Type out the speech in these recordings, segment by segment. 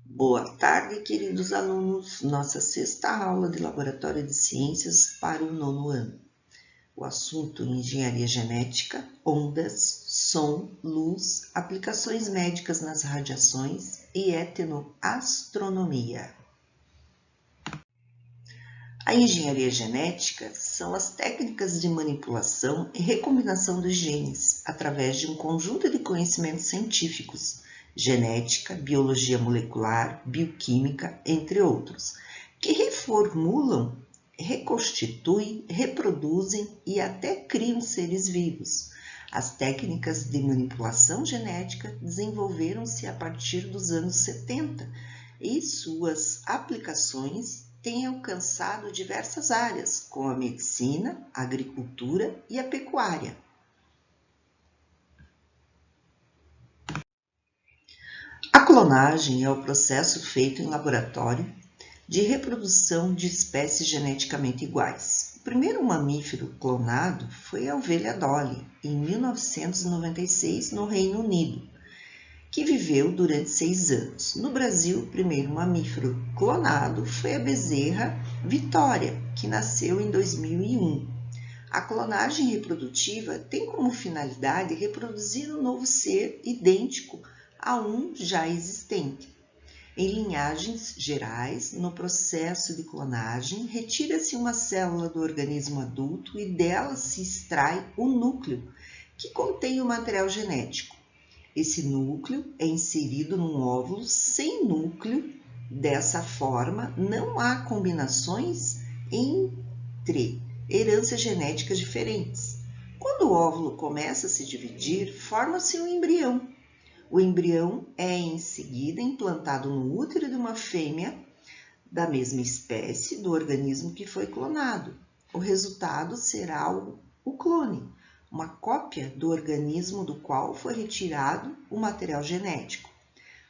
Boa tarde, queridos alunos. Nossa sexta aula de Laboratório de Ciências para o nono ano. O assunto: Engenharia Genética, Ondas, Som, Luz, Aplicações Médicas nas Radiações e Etnoastronomia. A engenharia genética são as técnicas de manipulação e recombinação dos genes através de um conjunto de conhecimentos científicos, genética, biologia molecular, bioquímica, entre outros, que reformulam, reconstituem, reproduzem e até criam seres vivos. As técnicas de manipulação genética desenvolveram-se a partir dos anos 70 e suas aplicações têm alcançado diversas áreas, como a medicina, a agricultura e a pecuária. A clonagem é o processo feito em laboratório de reprodução de espécies geneticamente iguais. O primeiro mamífero clonado foi a ovelha Dolly, em 1996, no Reino Unido, que viveu durante 6 anos. No Brasil, o primeiro mamífero clonado foi a bezerra Vitória, que nasceu em 2001. A clonagem reprodutiva tem como finalidade reproduzir um novo ser idêntico a um já existente. Em linhagens gerais, no processo de clonagem, retira-se uma célula do organismo adulto e dela se extrai o núcleo, que contém o material genético. Esse núcleo é inserido num óvulo sem núcleo. Dessa forma, não há combinações entre heranças genéticas diferentes. Quando o óvulo começa a se dividir, forma-se um embrião. O embrião é em seguida implantado no útero de uma fêmea da mesma espécie do organismo que foi clonado. O resultado será o clone, uma cópia do organismo do qual foi retirado o material genético.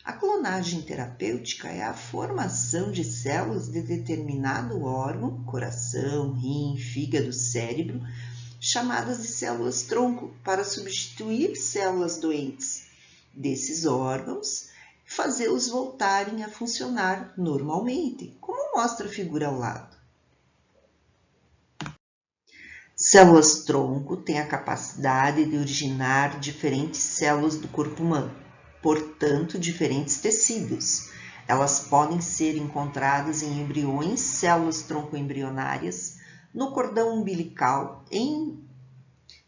A clonagem terapêutica é a formação de células de determinado órgão, coração, rim, fígado, cérebro, chamadas de células-tronco, para substituir células doentes desses órgãos e fazê-los voltarem a funcionar normalmente, como mostra a figura ao lado. Células-tronco têm a capacidade de originar diferentes células do corpo humano, portanto, diferentes tecidos. Elas podem ser encontradas em embriões, células-tronco embrionárias, no cordão umbilical, em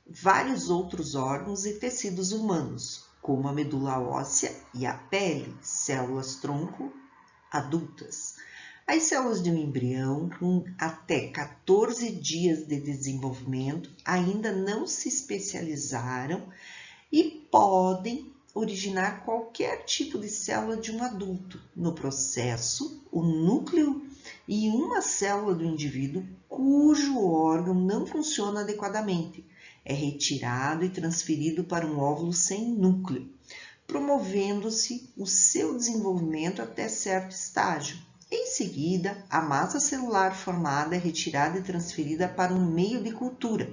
vários outros órgãos e tecidos humanos, como a medula óssea e a pele, células-tronco adultas. As células de um embrião, com até 14 dias de desenvolvimento, ainda não se especializaram e podem originar qualquer tipo de célula de um adulto. No processo, o núcleo e uma célula do indivíduo cujo órgão não funciona adequadamente é retirado e transferido para um óvulo sem núcleo, promovendo-se o seu desenvolvimento até certo estágio. Em seguida, a massa celular formada é retirada e transferida para um meio de cultura,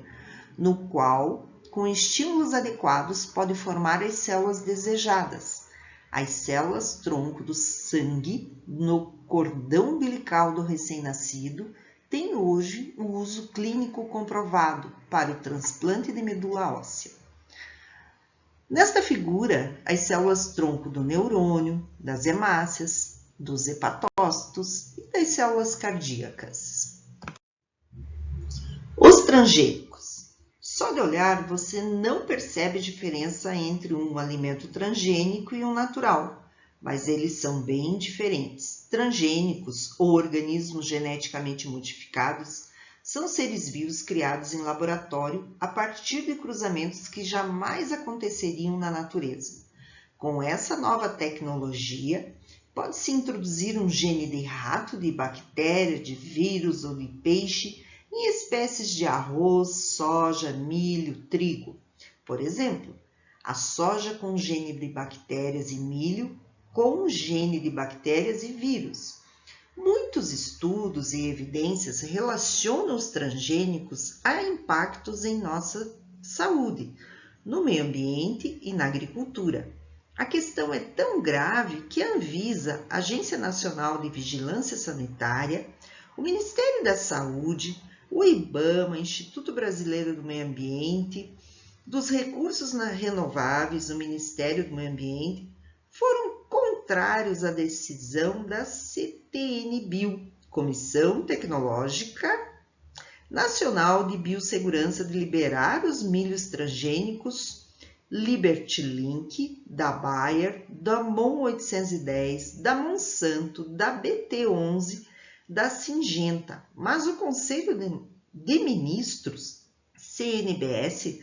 no qual, com estímulos adequados, pode formar as células desejadas. As células-tronco do sangue no cordão umbilical do recém-nascido têm hoje o uso clínico comprovado para o transplante de medula óssea. Nesta figura, as células-tronco do neurônio, das hemácias, dos hepatócitos e das células cardíacas. Os transgênicos. Só de olhar você não percebe a diferença entre um alimento transgênico e um natural, mas eles são bem diferentes. Transgênicos, ou organismos geneticamente modificados, são seres vivos criados em laboratório a partir de cruzamentos que jamais aconteceriam na natureza. Com essa nova tecnologia, pode-se introduzir um gene de rato, de bactéria, de vírus ou de peixe em espécies de arroz, soja, milho, trigo. Por exemplo, a soja com gene de bactérias e milho com gene de bactérias e vírus. Muitos estudos e evidências relacionam os transgênicos a impactos em nossa saúde, no meio ambiente e na agricultura. A questão é tão grave que a Anvisa, Agência Nacional de Vigilância Sanitária, o Ministério da Saúde, o IBAMA, Instituto Brasileiro do Meio Ambiente, dos Recursos Renováveis, o Ministério do Meio Ambiente, foram contrários à decisão da CTN-Bio, Comissão Tecnológica Nacional de Biossegurança, de liberar os milhos transgênicos Liberty Link, da Bayer, da MON 810, da Monsanto, da BT11, da Syngenta, mas o Conselho de Ministros, CNBS,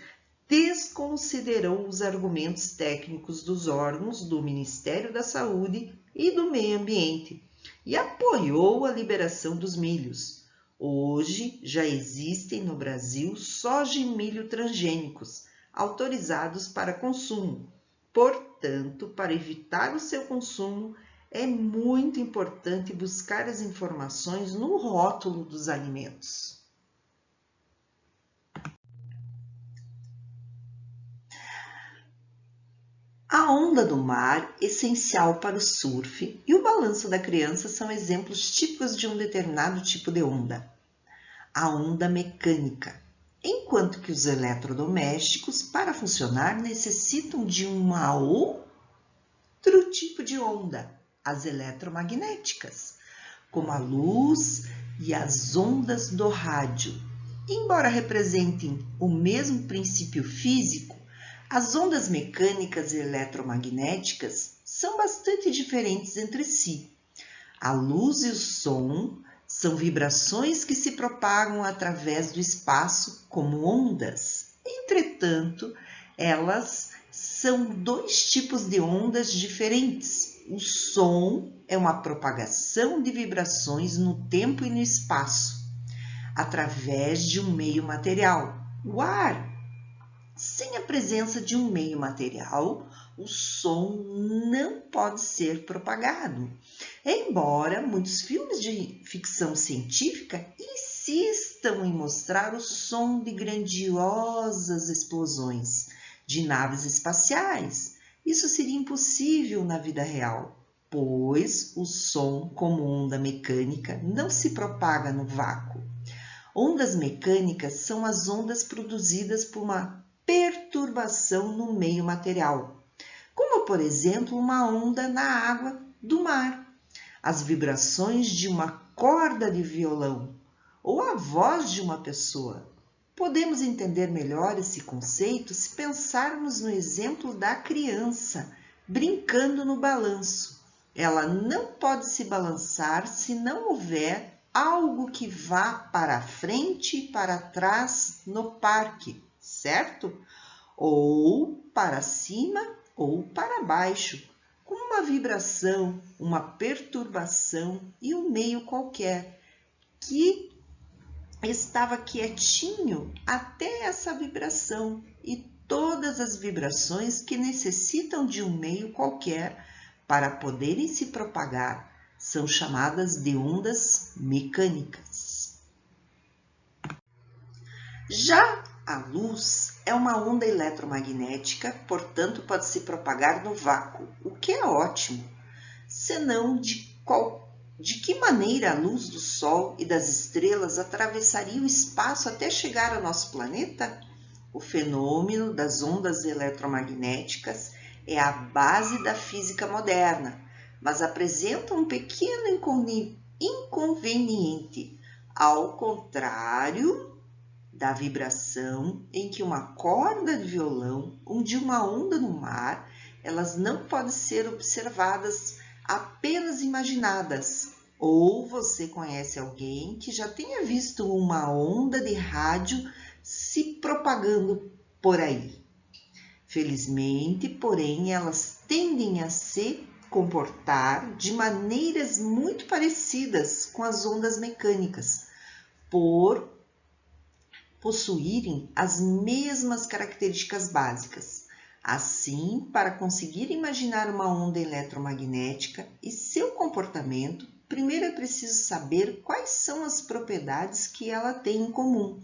desconsiderou os argumentos técnicos dos órgãos do Ministério da Saúde e do Meio Ambiente e apoiou a liberação dos milhos. Hoje já existem no Brasil soja e milho transgênicos autorizados para consumo. Portanto, para evitar o seu consumo, é muito importante buscar as informações no rótulo dos alimentos. A onda do mar, essencial para o surf, e o balanço da criança são exemplos típicos de um determinado tipo de onda. A onda mecânica, enquanto que os eletrodomésticos, para funcionar, necessitam de outro tipo de onda, as eletromagnéticas, como a luz e as ondas do rádio. Embora representem o mesmo princípio físico, as ondas mecânicas e eletromagnéticas são bastante diferentes entre si. A luz e o som são vibrações que se propagam através do espaço como ondas. Entretanto, elas são dois tipos de ondas diferentes. O som é uma propagação de vibrações no tempo e no espaço, através de um meio material. O ar. Sem a presença de um meio material, o som não pode ser propagado. Embora muitos filmes de ficção científica insistam em mostrar o som de grandiosas explosões de naves espaciais, isso seria impossível na vida real, pois o som, como onda mecânica, não se propaga no vácuo. Ondas mecânicas são as ondas produzidas por uma perturbação no meio material, como, por exemplo, uma onda na água do mar, as vibrações de uma corda de violão ou a voz de uma pessoa. Podemos entender melhor esse conceito se pensarmos no exemplo da criança brincando no balanço. Ela não pode se balançar se não houver algo que vá para a frente e para trás no parque, certo? Ou para cima ou para baixo, com uma vibração, uma perturbação e um meio qualquer, que estava quietinho até essa vibração, e todas as vibrações que necessitam de um meio qualquer para poderem se propagar são chamadas de ondas mecânicas. Já a luz é uma onda eletromagnética, portanto pode se propagar no vácuo, o que é ótimo, senão de que maneira a luz do Sol e das estrelas atravessaria o espaço até chegar ao nosso planeta? O fenômeno das ondas eletromagnéticas é a base da física moderna, mas apresenta um pequeno inconveniente, ao contrário da vibração em que uma corda de violão ou de uma onda no mar, elas não podem ser observadas, apenas imaginadas. Ou você conhece alguém que já tenha visto uma onda de rádio se propagando por aí. Felizmente, porém, elas tendem a se comportar de maneiras muito parecidas com as ondas mecânicas, por possuírem as mesmas características básicas. Assim, para conseguir imaginar uma onda eletromagnética e seu comportamento, primeiro é preciso saber quais são as propriedades que ela tem em comum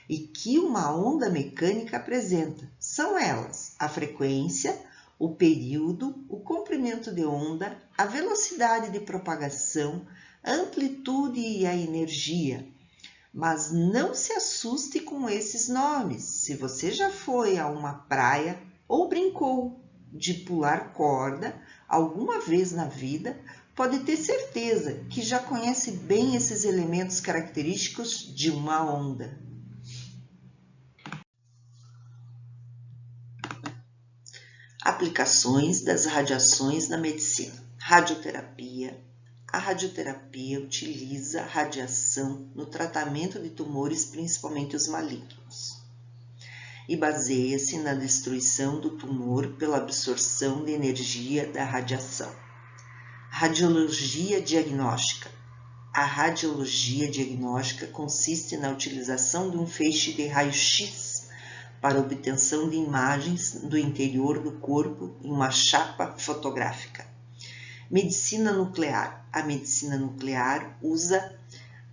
e que uma onda mecânica apresenta. São elas: a frequência, o período, o comprimento de onda, a velocidade de propagação, a amplitude e a energia. Mas não se assuste com esses nomes. Se você já foi a uma praia ou brincou de pular corda alguma vez na vida, pode ter certeza que já conhece bem esses elementos característicos de uma onda. Aplicações das radiações na medicina. Radioterapia. A radioterapia utiliza radiação no tratamento de tumores, principalmente os malignos, e baseia-se na destruição do tumor pela absorção de energia da radiação. Radiologia diagnóstica. A radiologia diagnóstica consiste na utilização de um feixe de raio-x para obtenção de imagens do interior do corpo em uma chapa fotográfica. Medicina nuclear. A medicina nuclear usa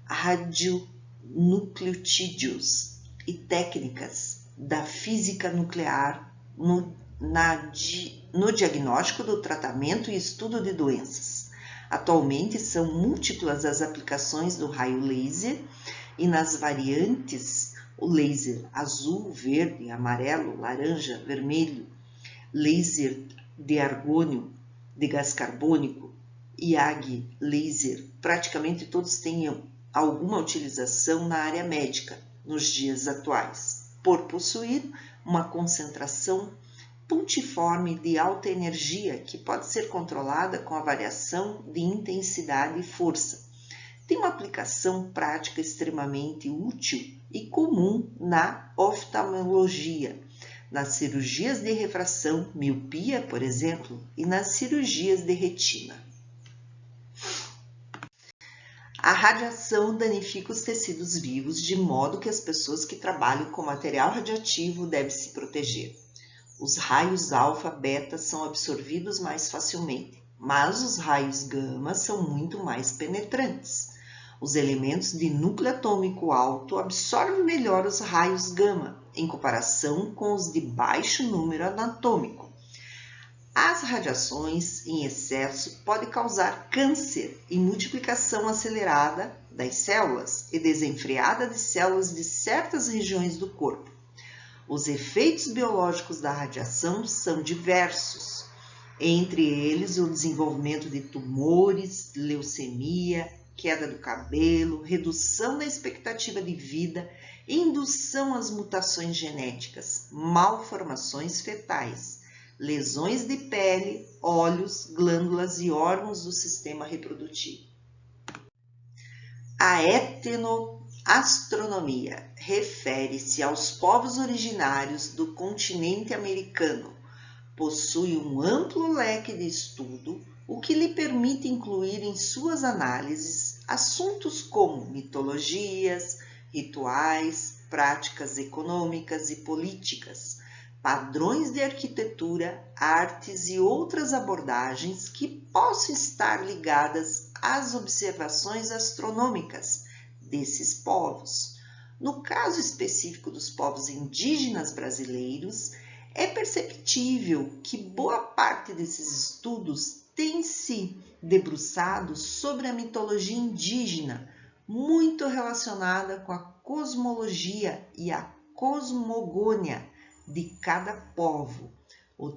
radionucleotídeos e técnicas da física nuclear no diagnóstico do tratamento e estudo de doenças. Atualmente são múltiplas as aplicações do raio laser e nas variantes o laser azul, verde, amarelo, laranja, vermelho, laser de argônio, de gás carbônico, IAG, laser, praticamente todos têm alguma utilização na área médica nos dias atuais, por possuir uma concentração pontiforme de alta energia que pode ser controlada com a variação de intensidade e força. Tem uma aplicação prática extremamente útil e comum na oftalmologia, nas cirurgias de refração, miopia, por exemplo, e nas cirurgias de retina. A radiação danifica os tecidos vivos, de modo que as pessoas que trabalham com material radioativo devem se proteger. Os raios alfa e beta são absorvidos mais facilmente, mas os raios gama são muito mais penetrantes. Os elementos de núcleo atômico alto absorvem melhor os raios gama, em comparação com os de baixo número atômico. As radiações em excesso podem causar câncer e multiplicação acelerada das células e desenfreada de células de certas regiões do corpo. Os efeitos biológicos da radiação são diversos, entre eles o desenvolvimento de tumores, leucemia, queda do cabelo, redução da expectativa de vida, indução às mutações genéticas, malformações fetais, lesões de pele, olhos, glândulas e órgãos do sistema reprodutivo. A etnoastronomia refere-se aos povos originários do continente americano. Possui um amplo leque de estudo, o que lhe permite incluir em suas análises assuntos como mitologias, rituais, práticas econômicas e políticas, padrões de arquitetura, artes e outras abordagens que possam estar ligadas às observações astronômicas desses povos. No caso específico dos povos indígenas brasileiros, é perceptível que boa parte desses estudos tem se debruçado sobre a mitologia indígena, muito relacionada com a cosmologia e a cosmogônia de cada povo,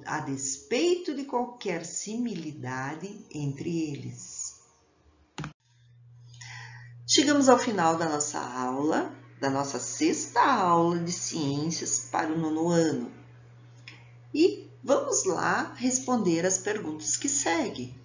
a despeito de qualquer similaridade entre eles. Chegamos ao final da nossa aula, da nossa sexta aula de ciências para o 9º ano. E vamos lá responder as perguntas que seguem.